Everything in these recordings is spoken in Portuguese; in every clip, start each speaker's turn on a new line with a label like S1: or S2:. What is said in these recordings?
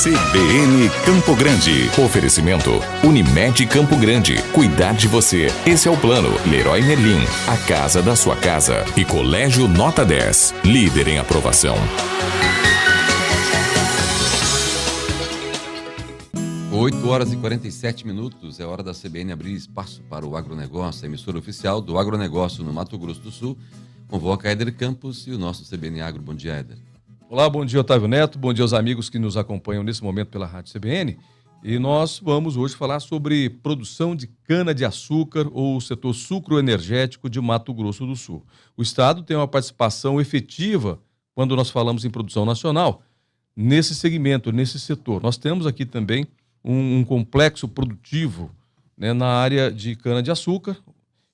S1: CBN Campo Grande. Oferecimento Unimed Campo Grande. Cuidar de você. Esse é o plano. Leroy Merlin, a casa da sua casa. E Colégio Nota 10, líder em aprovação.
S2: 8h47, é hora da CBN abrir espaço para o agronegócio. A emissora oficial do agronegócio no Mato Grosso do Sul convoca Éder Campos e o nosso CBN Agro. Bom dia, Éder.
S3: Olá, bom dia, Otávio Neto. Bom dia aos amigos que nos acompanham nesse momento pela Rádio CBN. E nós vamos hoje falar sobre produção de cana-de-açúcar ou o setor sucroenergético de Mato Grosso do Sul. O Estado tem uma participação efetiva quando nós falamos em produção nacional nesse segmento, nesse setor. Nós temos aqui também um complexo produtivo, né, na área de cana-de-açúcar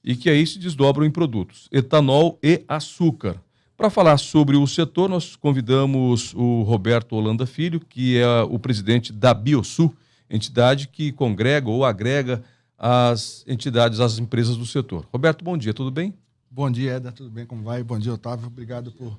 S3: e que aí se desdobram em produtos, etanol e açúcar. Para falar sobre o setor, nós convidamos o Roberto Holanda Filho, que é o presidente da Biosul, entidade que congrega ou agrega as entidades, as empresas do setor. Roberto, bom dia, tudo bem?
S4: Bom dia, Éder, tudo bem? Como vai? Bom dia, Otávio. Obrigado por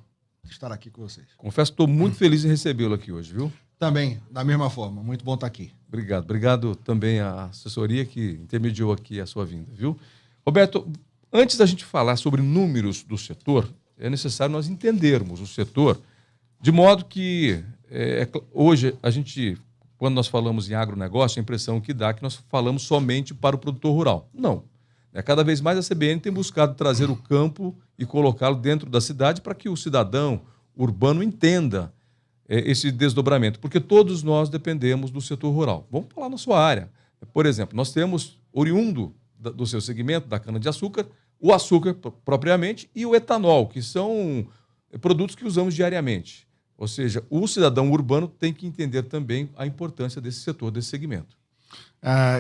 S4: estar aqui com vocês.
S3: Confesso que estou muito feliz em recebê-lo aqui hoje, viu?
S4: Também, da mesma forma. Muito bom estar aqui.
S3: Obrigado. Obrigado também à assessoria que intermediou aqui a sua vinda, viu? Roberto, antes da gente falar sobre números do setor, é necessário nós entendermos o setor de modo que hoje a gente, quando nós falamos em agronegócio, a impressão que dá é que nós falamos somente para o produtor rural. Não. Cada vez mais a CBN tem buscado trazer o campo e colocá-lo dentro da cidade para que o cidadão urbano entenda esse desdobramento, porque todos nós dependemos do setor rural. Vamos falar na sua área. Por exemplo, nós temos, oriundo do seu segmento, da cana-de-açúcar, o açúcar propriamente e o etanol, que são produtos que usamos diariamente. Ou seja, o cidadão urbano tem que entender também a importância desse setor, desse segmento.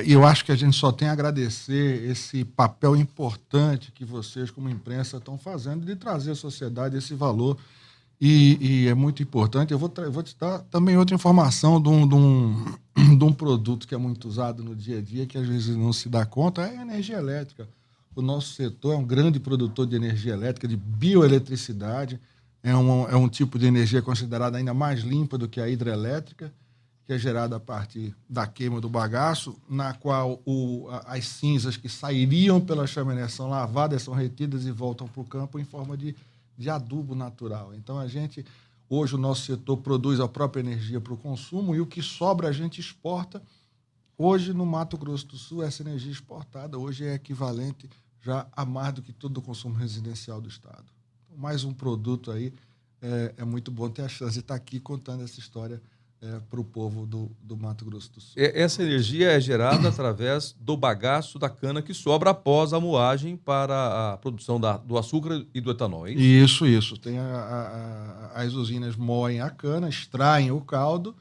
S4: E eu acho que a gente só tem a agradecer esse papel importante que vocês, como imprensa, estão fazendo de trazer à sociedade esse valor. E é muito importante. Eu vou te dar também outra informação de um produto que é muito usado no dia a dia, que às vezes não se dá conta, é a energia elétrica. O nosso setor é um grande produtor de energia elétrica, de bioeletricidade. É um tipo de energia considerada ainda mais limpa do que a hidrelétrica, que é gerada a partir da queima do bagaço, na qual as cinzas que sairiam pela chaminé são lavadas, são retidas e voltam para o campo em forma de adubo natural. Então, hoje o nosso setor produz a própria energia para o consumo e o que sobra a gente exporta. Hoje, no Mato Grosso do Sul, essa energia exportada hoje é equivalente já a mais do que todo o consumo residencial do Estado. Então, mais um produto aí, é muito bom ter a chance de estar aqui contando essa história para o povo do Mato Grosso do Sul.
S3: Essa energia é gerada através do bagaço da cana que sobra após a moagem para a produção do açúcar e do etanol, é isso?
S4: Isso. Tem as usinas moem a cana, extraem o caldo,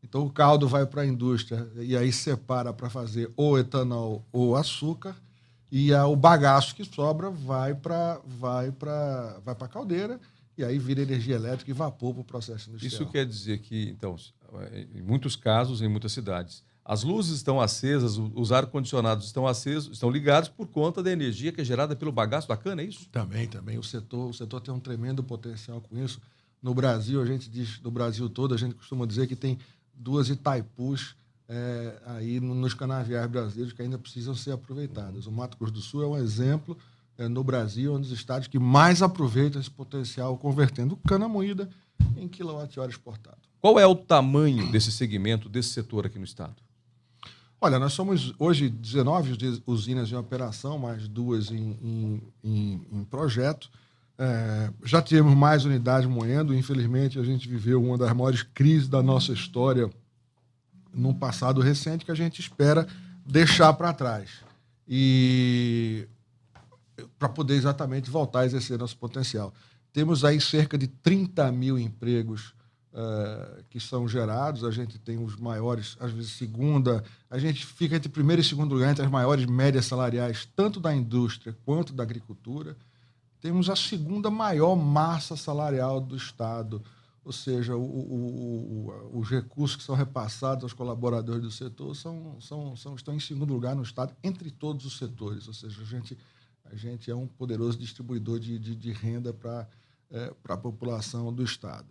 S4: então o caldo vai para a indústria e aí separa para fazer ou etanol ou açúcar, e o bagaço que sobra vai para a caldeira, e aí vira energia elétrica e vapor para o processo industrial.
S3: Isso quer dizer que, então, em muitos casos, em muitas cidades, as luzes estão acesas, os ar-condicionados estão acesos, estão ligados por conta da energia que é gerada pelo bagaço da cana, é isso?
S4: Também. O setor tem um tremendo potencial com isso. No Brasil, a gente diz, no Brasil todo, a gente costuma dizer que tem 2 Itaipus aí nos canaviais brasileiros que ainda precisam ser aproveitadas. O Mato Grosso do Sul é um exemplo no Brasil, um dos estados que mais aproveitam esse potencial, convertendo cana moída em quilowatt-hora exportado.
S3: Qual é o tamanho desse segmento, desse setor aqui no estado?
S4: Olha, nós somos hoje 19 usinas em operação, mais 2 em projeto. Já tivemos mais unidades moendo. Infelizmente, a gente viveu uma das maiores crises da nossa história num passado recente que a gente espera deixar para trás. E para poder exatamente voltar a exercer nosso potencial. Temos aí cerca de 30 mil empregos que são gerados. A gente tem os maiores, às vezes a gente fica entre primeiro e segundo lugar entre as maiores médias salariais, tanto da indústria quanto da agricultura. Temos a segunda maior massa salarial do Estado, ou seja, os recursos que são repassados aos colaboradores do setor estão em segundo lugar no Estado, entre todos os setores. Ou seja, a gente é um poderoso distribuidor de renda para a população do Estado.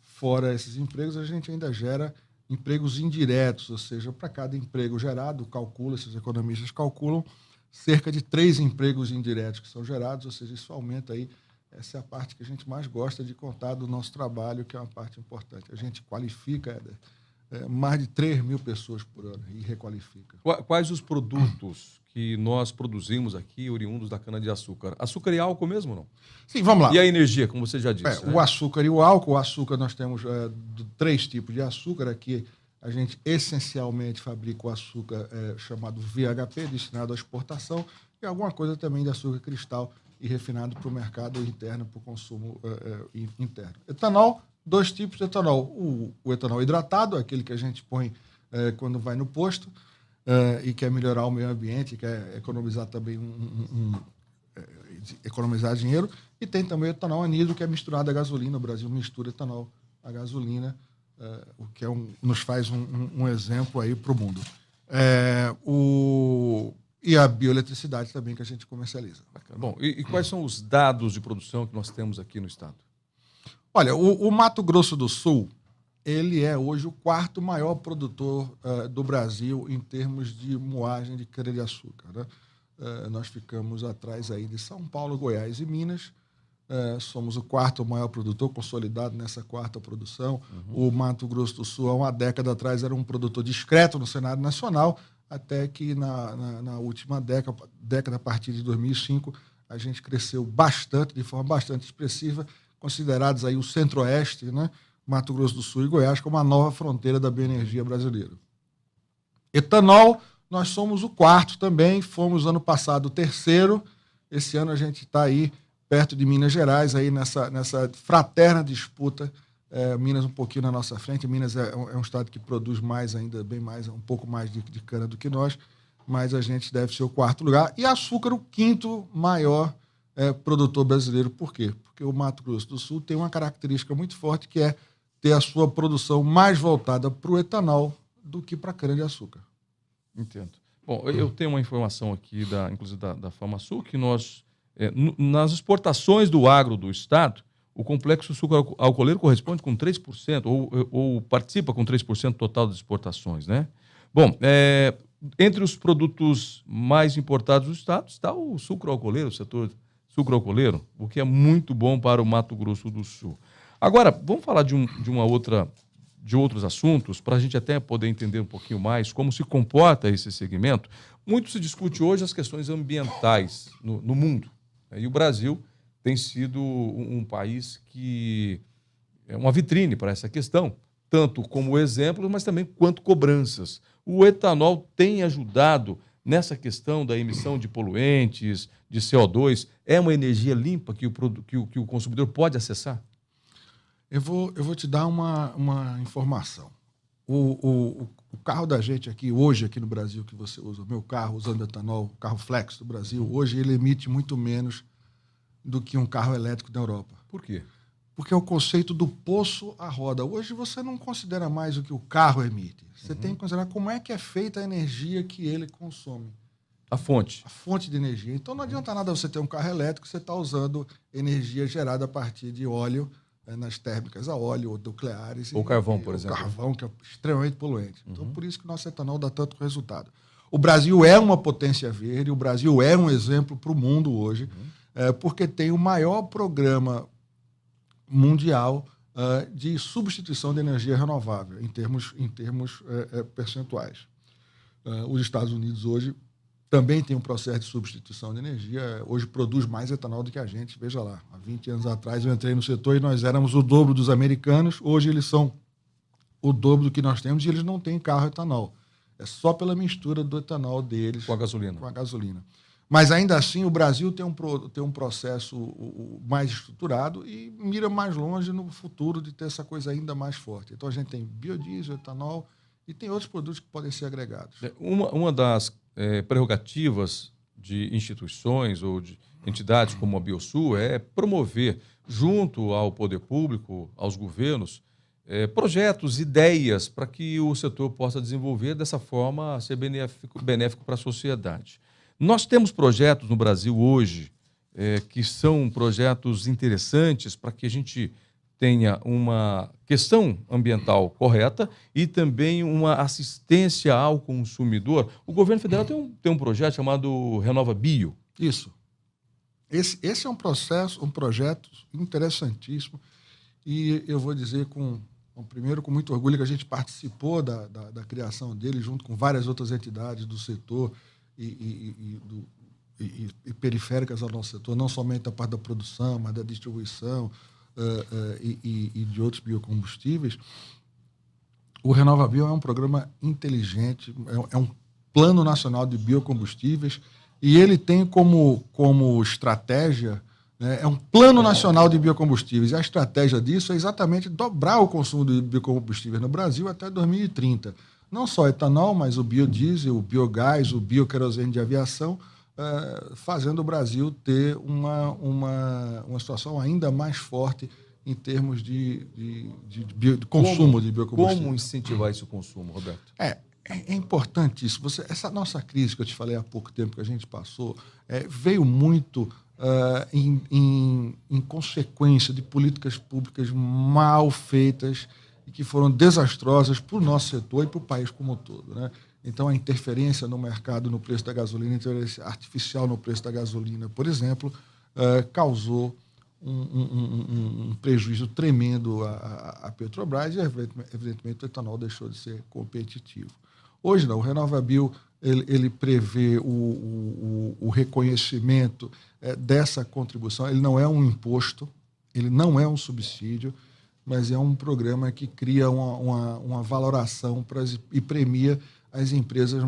S4: Fora esses empregos, a gente ainda gera empregos indiretos, ou seja, para cada emprego gerado, esses economistas calculam cerca de 3 empregos indiretos que são gerados, ou seja, isso aumenta aí. Essa é a parte que a gente mais gosta de contar do nosso trabalho, que é uma parte importante. A gente qualifica, Éder, mais de 3 mil pessoas por ano e requalifica.
S3: Quais os produtos que nós produzimos aqui, oriundos da cana-de-açúcar? Açúcar e álcool mesmo, não?
S4: Sim, vamos lá.
S3: E a energia, como você já disse.
S4: O açúcar e o álcool. O açúcar, nós temos 3 tipos de açúcar. Aqui, a gente essencialmente fabrica o açúcar chamado VHP, destinado à exportação, e alguma coisa também de açúcar cristal e refinado para o mercado interno, para o consumo interno. Etanol, 2 tipos de etanol. O etanol hidratado, aquele que a gente põe quando vai no posto e quer melhorar o meio ambiente, quer economizar também economizar dinheiro. E tem também o etanol anidro, que é misturado à gasolina. O Brasil mistura etanol à gasolina, o que nos faz um exemplo aí para o mundo. E a bioeletricidade também, que a gente comercializa.
S3: Bacana. Bom, e quais são os dados de produção que nós temos aqui no estado?
S4: Olha, o Mato Grosso do Sul, ele é hoje o 4º maior produtor do Brasil em termos de moagem de cana-de-açúcar, né? Nós ficamos atrás aí de São Paulo, Goiás e Minas. Somos o 4º maior produtor, consolidado nessa 4ª produção. O Mato Grosso do Sul, há uma década atrás, era um produtor discreto no cenário nacional, até que na última década, a partir de 2005, a gente cresceu bastante, de forma bastante expressiva, considerados aí o Centro-Oeste, né? Mato Grosso do Sul e Goiás, como a nova fronteira da bioenergia brasileira. Etanol, nós somos o 4º também, fomos ano passado o 3º. Esse ano a gente está aí perto de Minas Gerais, aí nessa fraterna disputa. Minas um pouquinho na nossa frente. Minas é um estado que produz mais ainda, bem mais, um pouco mais de cana do que nós, mas a gente deve ser o 4º lugar. E açúcar, o 5º maior produtor brasileiro. Por quê? Porque o Mato Grosso do Sul tem uma característica muito forte, que é ter a sua produção mais voltada para o etanol do que para a cana-de-açúcar.
S3: Entendo. Bom, eu tenho uma informação aqui, inclusive da FamaSul, que nós, nas exportações do agro do estado, o complexo sucro-alcooleiro corresponde com 3%, ou participa com 3% total das exportações, né? Bom, entre os produtos mais importados do estado está o sucro-alcooleiro, o setor sucro-alcooleiro, o que é muito bom para o Mato Grosso do Sul. Agora, vamos falar de outros assuntos, para a gente até poder entender um pouquinho mais como se comporta esse segmento. Muito se discute hoje as questões ambientais no mundo, né? E o Brasil tem sido um país que é uma vitrine para essa questão, tanto como exemplo, mas também quanto cobranças. O etanol tem ajudado nessa questão da emissão de poluentes, de CO2. É uma energia limpa que o consumidor pode acessar?
S4: Eu vou te dar uma informação. O carro da gente hoje aqui no Brasil, que você usa, o meu carro usando etanol, o carro Flex do Brasil, hoje ele emite muito menos do que um carro elétrico da Europa.
S3: Por quê?
S4: Porque é o conceito do poço à roda. Hoje você não considera mais o que o carro emite. Você tem que considerar como é que é feita a energia que ele consome.
S3: A fonte.
S4: A fonte de energia. Então não adianta nada você ter um carro elétrico, você está usando energia gerada a partir de óleo, nas térmicas a óleo ou nucleares.
S3: Ou carvão, por exemplo.
S4: Carvão, que é extremamente poluente. Então, por isso que o nosso etanol dá tanto resultado. O Brasil é uma potência verde, o Brasil é um exemplo para o mundo hoje, porque tem o maior programa mundial de substituição de energia renovável, em termos percentuais. Os Estados Unidos hoje também tem um processo de substituição de energia, hoje produz mais etanol do que a gente, veja lá. Há 20 anos atrás eu entrei no setor e nós éramos o dobro dos americanos, hoje eles são o dobro do que nós temos e eles não têm carro etanol. É só pela mistura do etanol deles
S3: com a gasolina.
S4: Com a gasolina. Mas ainda assim o Brasil tem um processo mais estruturado e mira mais longe no futuro de ter essa coisa ainda mais forte. Então a gente tem biodiesel, etanol e tem outros produtos que podem ser agregados.
S3: Uma das prerrogativas de instituições ou de entidades como a Biosul é promover, junto ao poder público, aos governos, projetos, ideias para que o setor possa desenvolver dessa forma, ser benéfico para a sociedade. Nós temos projetos no Brasil hoje que são projetos interessantes para que a gente tenha uma questão ambiental correta e também uma assistência ao consumidor. O governo federal tem um projeto chamado Renova Bio.
S4: Isso. Esse é um projeto interessantíssimo, e eu vou dizer primeiro com muito orgulho que a gente participou da criação dele junto com várias outras entidades do setor e periféricas ao nosso setor, não somente a parte da produção, mas da distribuição e de outros biocombustíveis. O Renova Bio é um programa inteligente, é um plano nacional de biocombustíveis, e ele tem como estratégia, né, é um plano nacional de biocombustíveis, e a estratégia disso é exatamente dobrar o consumo de biocombustíveis no Brasil até 2030. Não só etanol, mas o biodiesel, o biogás, o bioquerosene de aviação, fazendo o Brasil ter uma situação ainda mais forte em termos de consumo de biocombustíveis.
S3: Como incentivar esse consumo, Roberto?
S4: É importante isso. Essa nossa crise que eu te falei há pouco tempo que a gente passou veio muito em consequência de políticas públicas mal feitas e que foram desastrosas para o nosso setor e para o país como um todo, né? Então, a interferência no mercado, no preço da gasolina, a interferência artificial no preço da gasolina, por exemplo, causou um prejuízo tremendo à Petrobras e, evidentemente, o etanol deixou de ser competitivo. Hoje não, o Renova Bio ele prevê o reconhecimento dessa contribuição. Ele não é um imposto, ele não é um subsídio, mas é um programa que cria uma valoração e premia as empresas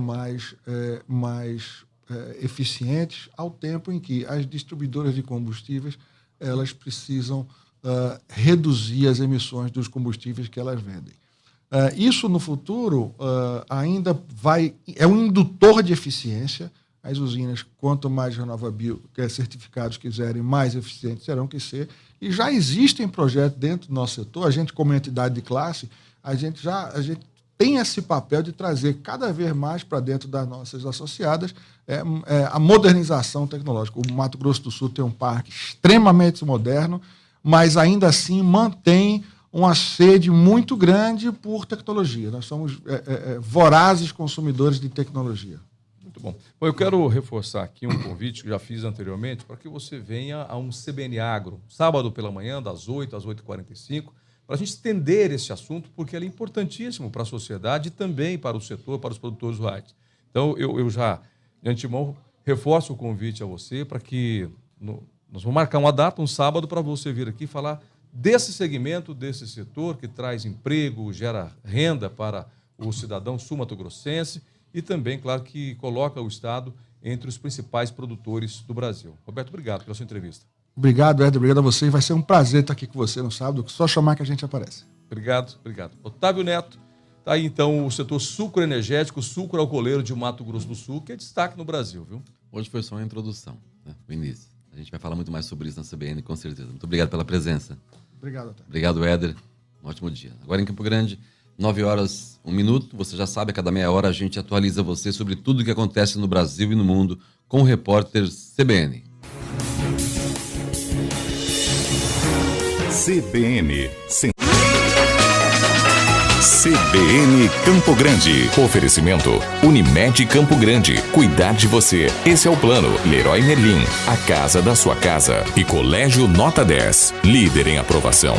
S4: mais eficientes, ao tempo em que as distribuidoras de combustíveis elas precisam reduzir as emissões dos combustíveis que elas vendem. Isso, no futuro, ainda é um indutor de eficiência. As usinas, quanto mais Renova Bio certificados quiserem, mais eficientes terão que ser. E já existem projetos dentro do nosso setor. A gente, como entidade de classe, a gente tem esse papel de trazer cada vez mais para dentro das nossas associadas a modernização tecnológica. O Mato Grosso do Sul tem um parque extremamente moderno, mas ainda assim mantém uma sede muito grande por tecnologia. Nós somos vorazes consumidores de tecnologia.
S3: Muito bom. Bom, eu quero reforçar aqui um convite que já fiz anteriormente para que você venha a um CBN Agro, sábado pela manhã, das 8 às 8h45, para a gente estender esse assunto, porque ele é importantíssimo para a sociedade e também para o setor, para os produtores rurais. Então, eu já, de antemão, reforço o convite a você para que nós vamos marcar uma data, um sábado, para você vir aqui falar desse segmento, desse setor que traz emprego, gera renda para o cidadão sul-mato-grossense e também, claro, que coloca o Estado entre os principais produtores do Brasil. Roberto, obrigado pela sua entrevista.
S4: Obrigado, Éder. Obrigado a você. Vai ser um prazer estar aqui com você no sábado. Só chamar que a gente aparece.
S3: Obrigado. Otávio Neto, está aí então o setor sucroenergético, sucroalcooleiro de Mato Grosso do Sul, que é destaque no Brasil, viu?
S2: Hoje foi só uma introdução, né? O início. A gente vai falar muito mais sobre isso na CBN, com certeza. Muito obrigado pela presença.
S4: Obrigado, Otávio.
S2: Obrigado, Éder. Um ótimo dia. Agora em Campo Grande, 9h01. Você já sabe, a cada meia hora a gente atualiza você sobre tudo o que acontece no Brasil e no mundo com o repórter CBN.
S1: CBN Campo Grande. Oferecimento Unimed Campo Grande. Cuidar de você. Esse é o plano. Leroy Merlin. A casa da sua casa. E Colégio Nota 10. Líder em aprovação.